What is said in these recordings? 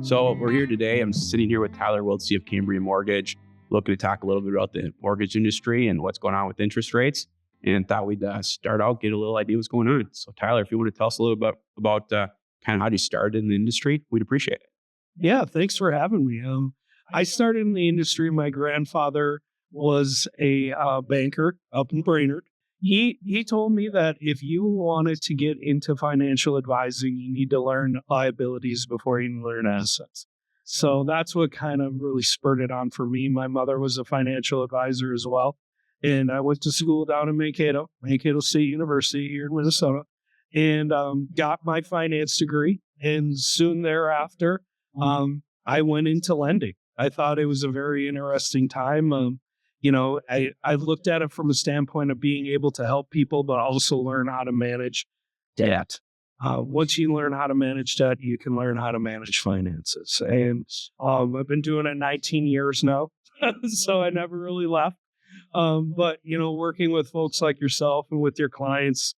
So we're here today. I'm sitting here with Tyler Wiltse of Cambria Mortgage, looking to talk a little bit about the mortgage industry and what's going on with interest rates. And thought we'd start out, get a little idea what's going on. So Tyler, if you want to tell us a little bit about kind of how you started in the industry, we'd appreciate it. Yeah, thanks for having me. I started in the industry. My grandfather was a banker up in Brainerd. He told me that if you wanted to get into financial advising, you need to learn liabilities before you learn assets. So that's what kind of really spurred it on for me. My mother was a financial advisor as well. And I went to school down in Mankato State University here in Minnesota, and got my finance degree. And soon thereafter, I went into lending. I thought it was a very interesting time. I looked at it from a standpoint of being able to help people, but also learn how to manage debt. Once you learn how to manage debt, you can learn how to manage finances. And I've been doing it 19 years now, so I never really left. But working with folks like yourself and with your clients,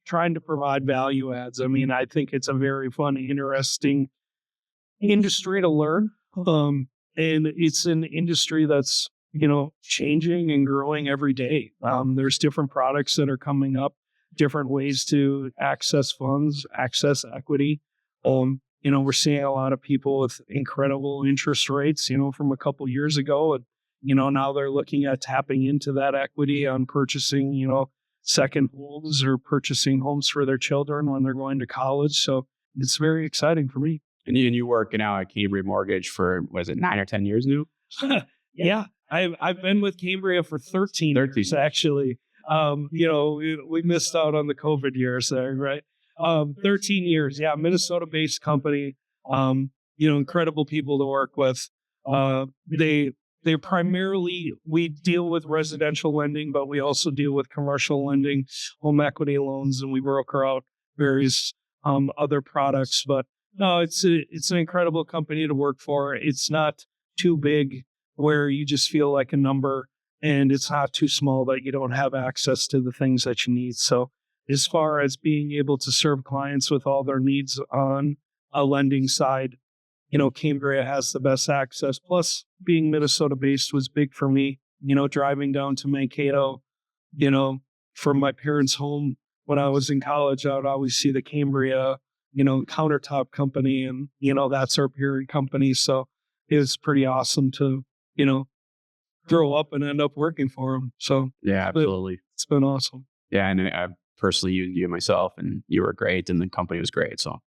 trying to provide value adds. I mean, I think it's a very fun, interesting industry to learn. And it's an industry that's, changing and growing every day. There's different products that are coming up, different ways to access funds, access equity. We're seeing a lot of people with incredible interest rates, from a couple years ago. And, now they're looking at tapping into that equity on purchasing, second homes or purchasing homes for their children when they're going to college. So it's very exciting for me. And you working now at Cambria Mortgage for, was it 9 or 10 years now? Yeah, I've been with Cambria for 13 years, actually. We missed out on the COVID years there, right? 13 years, yeah, Minnesota-based company. Incredible people to work with. They primarily, we deal with residential lending, but we also deal with commercial lending, home equity loans, and we broker out various other products. But no, it's an incredible company to work for. It's not too big where you just feel like a number, and it's not too small that you don't have access to the things that you need. So as far as being able to serve clients with all their needs on a lending side, Cambria has the best access. Plus, being Minnesota-based was big for me. Driving down to Mankato, from my parents' home when I was in college, I would always see the Cambria, countertop company, and, that's our parent company. So it was pretty awesome to, grow up and end up working for them. So Yeah, absolutely. It's been awesome. Yeah, and I personally used you myself, and you were great, and the company was great. So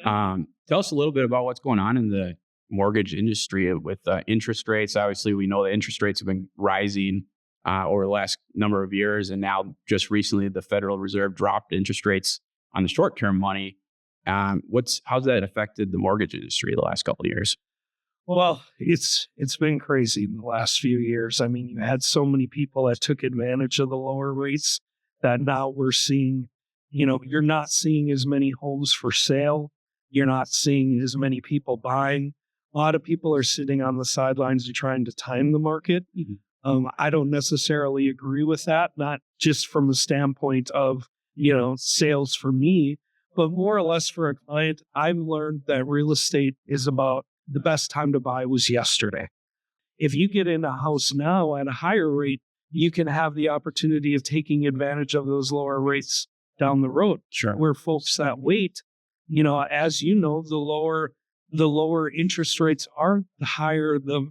tell us a little bit about what's going on in the mortgage industry with interest rates. Obviously, we know that interest rates have been rising over the last number of years, and now just recently the Federal Reserve dropped interest rates on the short-term money. How's that affected the mortgage industry the last couple of years? Well, it's been crazy in the last few years. I mean, you had so many people that took advantage of the lower rates that now we're seeing, you're not seeing as many homes for sale. You're not seeing as many people buying. A lot of people are sitting on the sidelines and trying to time the market. Mm-hmm. I don't necessarily agree with that, not just from a standpoint of, sales for me, but more or less for a client. I've learned that real estate is about the best time to buy was yesterday. If you get in a house now at a higher rate, you can have the opportunity of taking advantage of those lower rates down the road. Sure. Where folks that wait, as the lower interest rates are, the higher the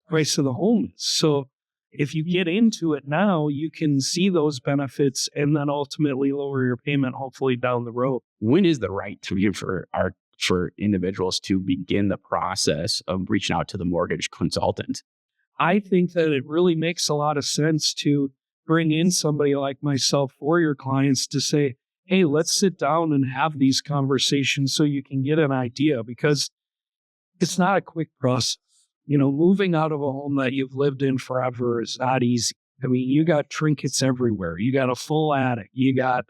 price of the home is. So if you get into it now, you can see those benefits and then ultimately lower your payment, hopefully down the road. When is the right time for individuals to begin the process of reaching out to the mortgage consultant? I think that it really makes a lot of sense to bring in somebody like myself for your clients to say, hey, let's sit down and have these conversations so you can get an idea, because it's not a quick process. Moving out of a home that you've lived in forever is not easy. I mean, you got trinkets everywhere. You got a full attic. You got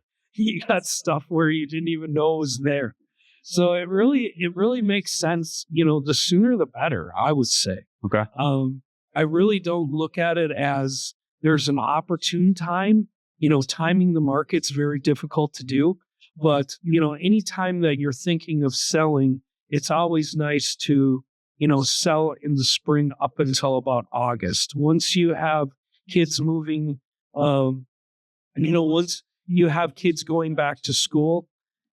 stuff where you didn't even know it was there. So it really makes sense. The sooner the better, I would say. Okay. I really don't look at it as there's an opportune time. Timing the market's very difficult to do. But, any time that you're thinking of selling, it's always nice to, sell in the spring up until about August. Once you have kids moving, once you have kids going back to school,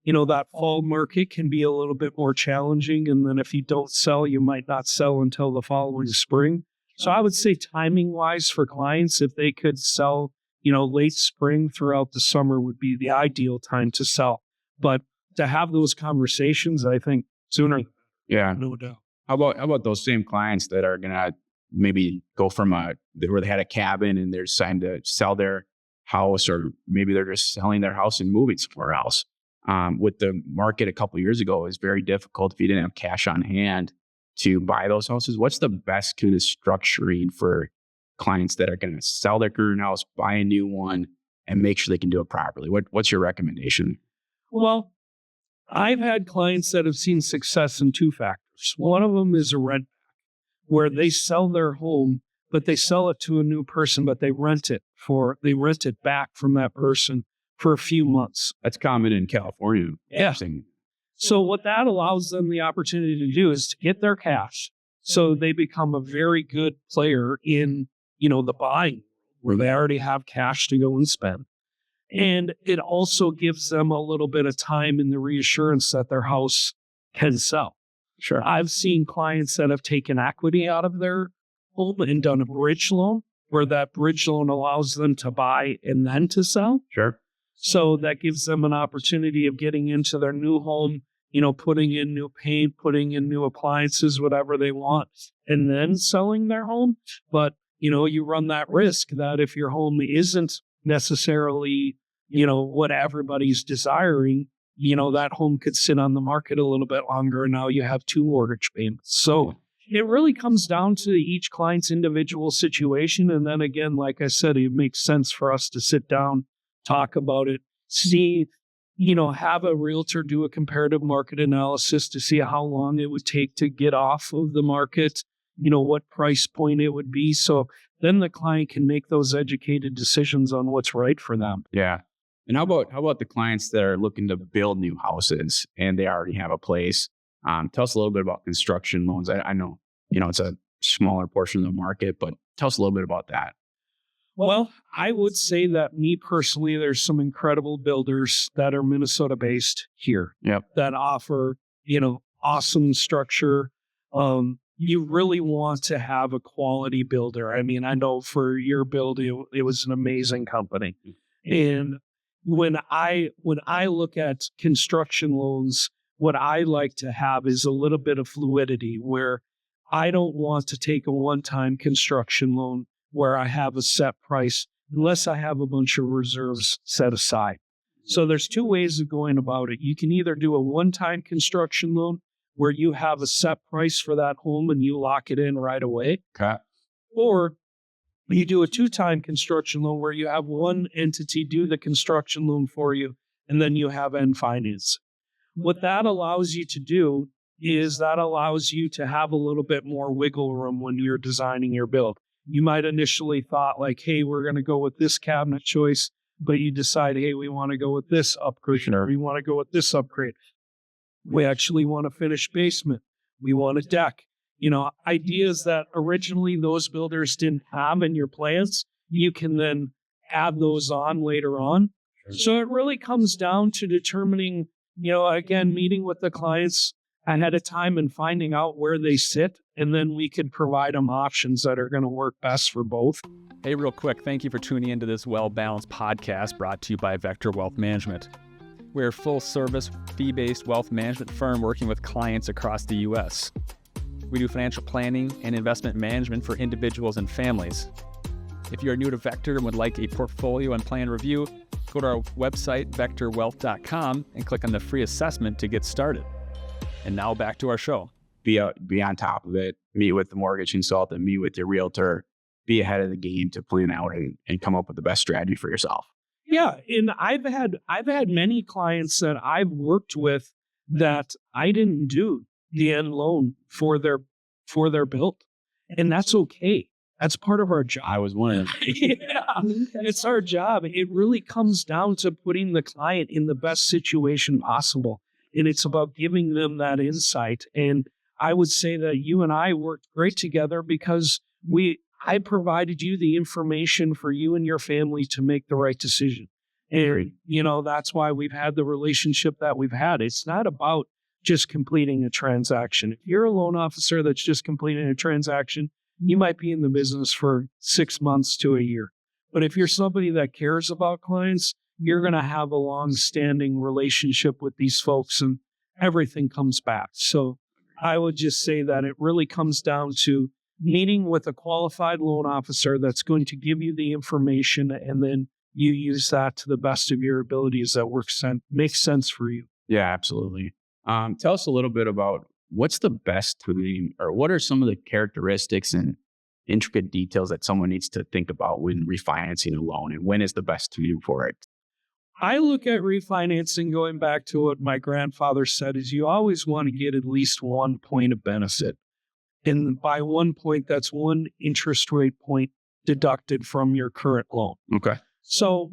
that fall market can be a little bit more challenging. And then if you don't sell, you might not sell until the following spring. So I would say timing wise for clients, if they could sell, late spring throughout the summer would be the ideal time to sell. But to have those conversations, I think sooner. Yeah. No doubt. How about those same clients that are going to maybe go from where they had a cabin and they're deciding to sell their house, or maybe they're just selling their house and moving somewhere else. With the market a couple of years ago, it was very difficult if you didn't have cash on hand to buy those houses. What's the best kind of structuring for clients that are going to sell their current house, buy a new one, and make sure they can do it properly? What's your recommendation? Well, I've had clients that have seen success in two factors. One of them is a rent back, where they sell their home, but they sell it to a new person, but they rent it back from that person for a few months. That's common in California. Yeah. So what that allows them the opportunity to do is to get their cash. So they become a very good player in, the buying, where they already have cash to go and spend. And it also gives them a little bit of time in the reassurance that their house can sell. Sure. I've seen clients that have taken equity out of their home and done a bridge loan, where that bridge loan allows them to buy and then to sell. Sure. So that gives them an opportunity of getting into their new home, putting in new paint, putting in new appliances, whatever they want, and then selling their home. But, you run that risk that if your home isn't necessarily, what everybody's desiring, that home could sit on the market a little bit longer, and now you have two mortgage payments. So it really comes down to each client's individual situation. And then again, like I said, it makes sense for us to sit down, talk about it, see, have a realtor do a comparative market analysis to see how long it would take to get off of the market, what price point it would be. So then the client can make those educated decisions on what's right for them. Yeah. And how about the clients that are looking to build new houses and they already have a place? Tell us a little bit about construction loans. I know, it's a smaller portion of the market, but tell us a little bit about that. Well, I would say that me personally, there's some incredible builders that are Minnesota based here. Yep. That offer, awesome structure. You really want to have a quality builder. I mean, I know for your build, it was an amazing company. And when I look at construction loans, what I like to have is a little bit of fluidity, where I don't want to take a one-time construction loan where I have a set price unless I have a bunch of reserves set aside. So there's two ways of going about it. You can either do a one-time construction loan where you have a set price for that home and you lock it in right away. Okay. Or you do a two-time construction loan where you have one entity do the construction loan for you, and then you have end finance. What that allows you to do is that allows you to have a little bit more wiggle room when you're designing your build. You might initially thought like, hey, we're going to go with this cabinet choice, but you decide, hey, we want to go with this upgrade, or we want to go with this upgrade. We actually want a finished basement. We want a deck. Ideas that originally those builders didn't have in your plans, you can then add those on later on. Sure. So it really comes down to determining, again, meeting with the clients ahead of time and finding out where they sit, and then we can provide them options that are going to work best for both. Hey, real quick, thank you for tuning into this Well-Balanced podcast brought to you by Vector Wealth Management. We're a full-service, fee-based wealth management firm working with clients across the U.S. We do financial planning and investment management for individuals and families. If you are new to Vector and would like a portfolio and plan review, go to our website, vectorwealth.com, and click on the free assessment to get started. And now back to our show. Be on top of it. Meet with the mortgage consultant, meet with your realtor, be ahead of the game to plan out and come up with the best strategy for yourself. Yeah, and I've had many clients that I've worked with that I didn't do the end loan for their build, and that's okay. That's part of our job. I was one of them. Yeah, it's our job. It really comes down to putting the client in the best situation possible. and it's about giving them that insight. And I would say that you and I worked great together because I provided you the information for you and your family to make the right decision. And, that's why we've had the relationship that we've had. It's not about just completing a transaction. If you're a loan officer that's just completing a transaction, you might be in the business for 6 months to a year. But if you're somebody that cares about clients, you're going to have a long-standing relationship with these folks and everything comes back. So I would just say that it really comes down to meeting with a qualified loan officer that's going to give you the information, and then you use that to the best of your abilities that makes sense for you. Yeah, absolutely. Tell us a little bit about what's the best tool, or what are some of the characteristics and intricate details that someone needs to think about when refinancing a loan, and when is the best tool for it? I look at refinancing, going back to what my grandfather said, is you always want to get at least 1 point of benefit. And by 1 point, that's 1 interest rate point deducted from your current loan. Okay. So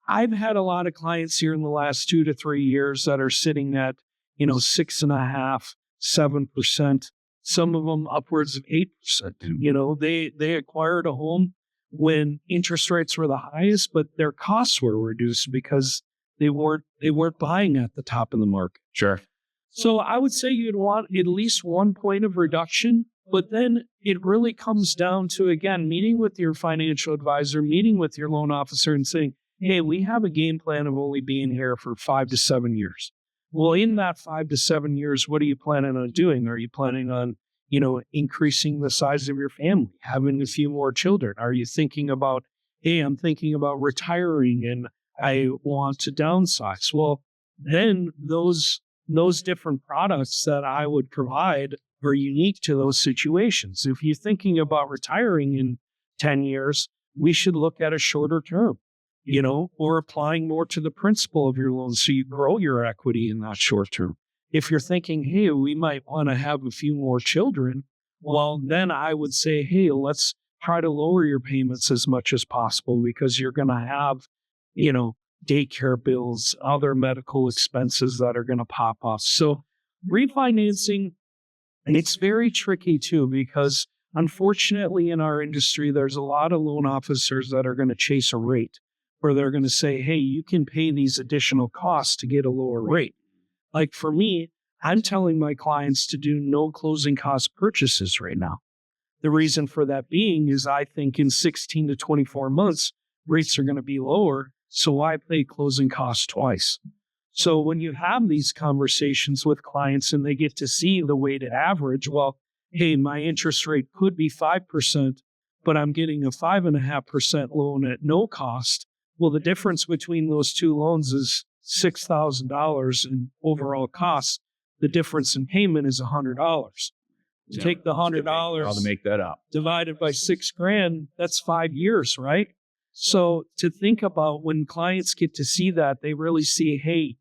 I've had a lot of clients here in the last 2 to 3 years that are sitting at, 6.5%, 7%, some of them upwards of 8%. They acquired a home when interest rates were the highest, but their costs were reduced because they weren't buying at the top of the market. Sure. So I would say you'd want at least 1 point of reduction, but then it really comes down to, again, meeting with your financial advisor, meeting with your loan officer and saying, hey, we have a game plan of only being here for 5 to 7 years. Well, in that 5 to 7 years, what are you planning on doing? Are you planning on, increasing the size of your family, having a few more children? Are you thinking about, hey, I'm thinking about retiring and I want to downsize? Well, then those different products that I would provide are unique to those situations. If you're thinking about retiring in 10 years, we should look at a shorter term, or applying more to the principal of your loan so you grow your equity in that short term. If you're thinking, hey, we might want to have a few more children, well, then I would say, hey, let's try to lower your payments as much as possible because you're going to have, daycare bills, other medical expenses that are going to pop off. So refinancing, it's very tricky too, because unfortunately in our industry, there's a lot of loan officers that are going to chase a rate where they're going to say, hey, you can pay these additional costs to get a lower rate. Like for me, I'm telling my clients to do no closing cost purchases right now. The reason for that being is I think in 16 to 24 months, rates are going to be lower. So why pay closing costs twice? So when you have these conversations with clients and they get to see the weighted average, well, hey, my interest rate could be 5%, but I'm getting a 5.5% loan at no cost. Well, the difference between those two loans is $6,000 in overall costs. The difference in payment is $100. Take the $100 How to make that up. divided by $6,000, that's 5 years, right? So to think about when clients get to see that, they really see, hey,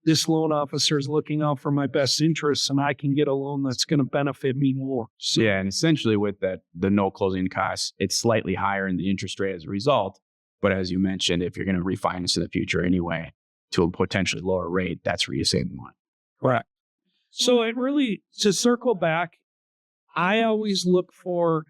this loan officer is looking out for my best interests and I can get a loan that's going to benefit me more. So, Yeah, and essentially with that, the no closing costs, it's slightly higher in the interest rate as a result. But as you mentioned, if you're going to refinance in the future anyway to a potentially lower rate, that's where you save the money. Correct. So it really, to circle back, I always look for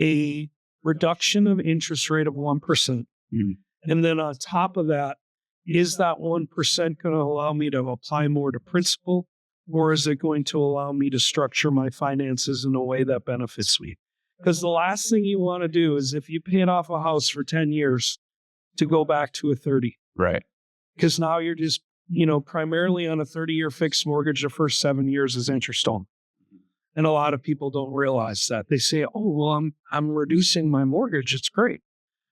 a reduction of interest rate of 1%. Mm-hmm. And then on top of that, is that 1% going to allow me to apply more to principal, or is it going to allow me to structure my finances in a way that benefits me? Because the last thing you want to do is if you paid off a house for 10 years to go back to a 30. Right. Because now you're just, primarily on a 30-year fixed mortgage, the first 7 years is interest only. And a lot of people don't realize that. They say, oh, well, I'm reducing my mortgage. It's great.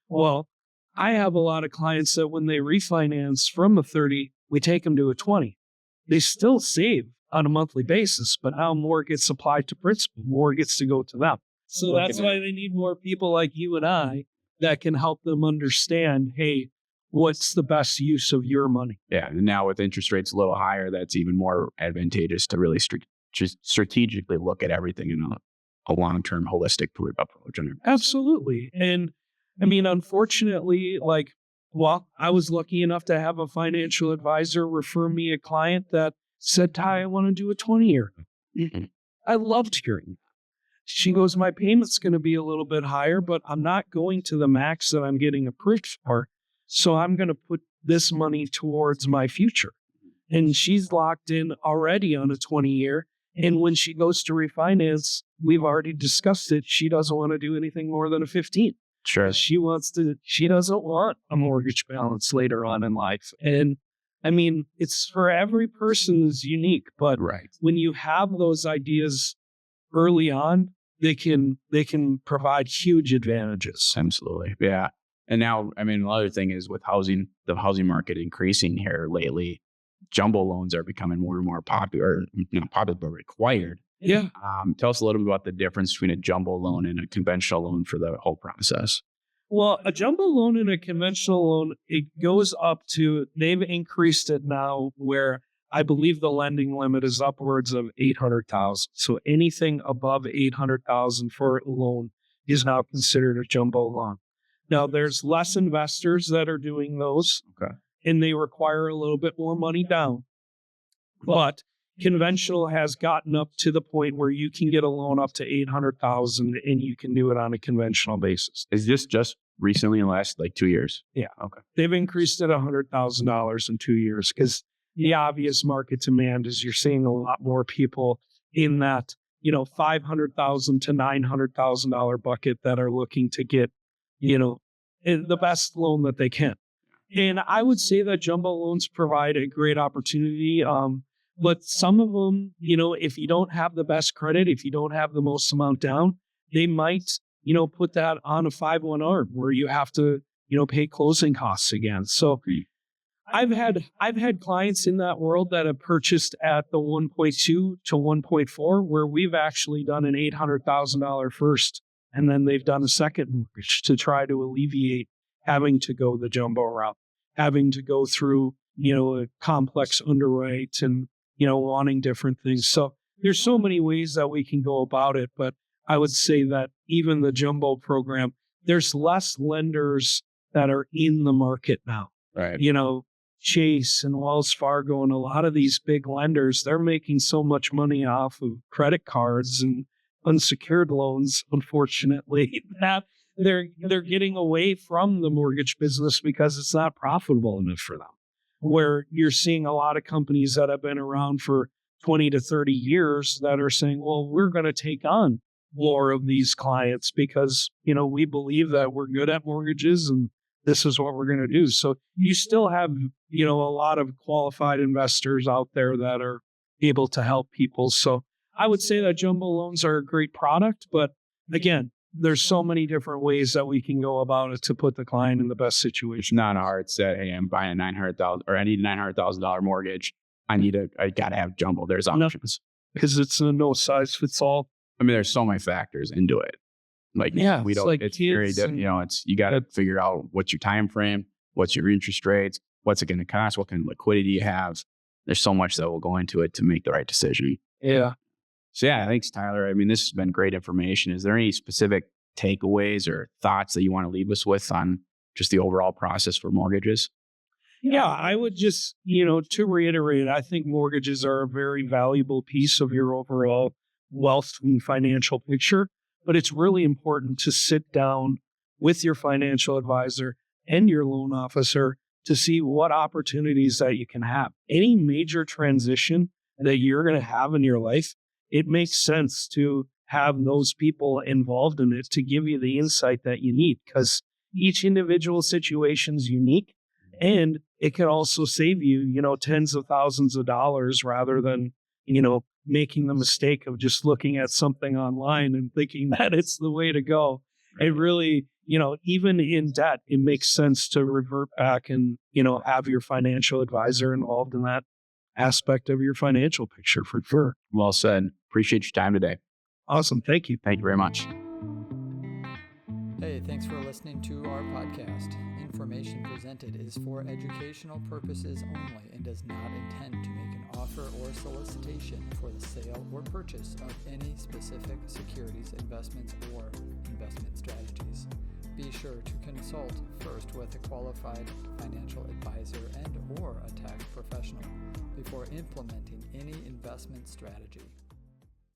Well, I have a lot of clients that when they refinance from a 30, we take them to a 20. They still save on a monthly basis, but now more gets applied to principal, more gets to go to them. So that's why they need more people like you and I that can help them understand, hey, what's the best use of your money? Yeah. And now with interest rates a little higher, that's even more advantageous to really strategically look at everything in a long-term holistic approach. Absolutely. And I mean, unfortunately, I was lucky enough to have a financial advisor refer me a client that said, Ty, I want to do a 20-year. I loved hearing that. She goes, my payment's going to be a little bit higher, but I'm not going to the max that I'm getting approved for. So I'm going to put this money towards my future. And she's locked in already on a 20-year. And when she goes to refinance, we've already discussed it. She doesn't want to do anything more than a 15. Sure. She doesn't want a mortgage balance later on in life. And I mean, it's for every person is unique, but when you have those ideas early on, they can provide huge advantages. Absolutely. Yeah. And now, I mean, another thing is with the housing market increasing here lately, jumbo loans are becoming more and more popular, not popular, but required. Yeah. Tell us a little bit about the difference between a jumbo loan and a conventional loan for the whole process. Well, a jumbo loan and a conventional loan, it goes up to, they've increased it now where I believe the lending limit is upwards of $800,000. So anything above $800,000 for a loan is now considered a jumbo loan. Now, there's less investors that are doing those, and they require a little bit more money down. But conventional has gotten up to the point where you can get a loan up to $800,000 and you can do it on a conventional basis. Is this just recently in the last 2 years? Yeah. Okay. They've increased it $100,000 in 2 years because the obvious market demand is you're seeing a lot more people in that, $500,000 to $900,000 bucket that are looking to get, the best loan that they can. And I would say that jumbo loans provide a great opportunity. But some of them, if you don't have the best credit, if you don't have the most amount down, they might, put that on a 5-1 where you have to, pay closing costs again. So I've had clients in that world that have purchased at the 1.2 to 1.4, where we've actually done an $800,000 first, and then they've done a second mortgage to try to alleviate having to go the jumbo route, having to go through, a complex underwrite and, wanting different things. So there's so many ways that we can go about it. But I would say that even the jumbo program, there's less lenders that are in the market now. Right. Chase and Wells Fargo and a lot of these big lenders, they're making so much money off of credit cards and unsecured loans, unfortunately, that they're getting away from the mortgage business because it's not profitable enough for them. Where you're seeing a lot of companies that have been around for 20 to 30 years that are saying, well, we're going to take on more of these clients because, we believe that we're good at mortgages and this is what we're going to do. So you still have, a lot of qualified investors out there that are able to help people. So I would say that jumbo loans are a great product, but again, there's so many different ways that we can go about it to put the client in the best situation. Not hard set. Hey, I'm buying $900,000 or I need a $900,000 mortgage. I got to have jumbo. There's options because it's a no size fits all. I mean, there's so many factors into it. It's very, you got to figure out what's your time frame, what's your interest rates, what's it going to cost, what kind of liquidity you have. There's so much that will go into it to make the right decision. Yeah. So thanks, Tyler. I mean, this has been great information. Is there any specific takeaways or thoughts that you want to leave us with on just the overall process for mortgages? Yeah, I would just, to reiterate, I think mortgages are a very valuable piece of your overall wealth and financial picture, but it's really important to sit down with your financial advisor and your loan officer to see what opportunities that you can have. Any major transition that you're going to have in your life, it makes sense to have those people involved in it to give you the insight that you need, because each individual situation is unique, and it can also save you, tens of thousands of dollars rather than, making the mistake of just looking at something online and thinking that it's the way to go. It really, even in debt, it makes sense to revert back and, have your financial advisor involved in that aspect of your financial picture for sure. Well said. Appreciate your time today. Awesome. Thank you. Thank you very much. Hey, thanks for listening to our podcast. information presented is for educational purposes only and does not intend to make an offer or solicitation for the sale or purchase of any specific securities, investments, or investment strategies. Be sure to consult first with a qualified financial advisor and/or a tax professional before implementing any investment strategy.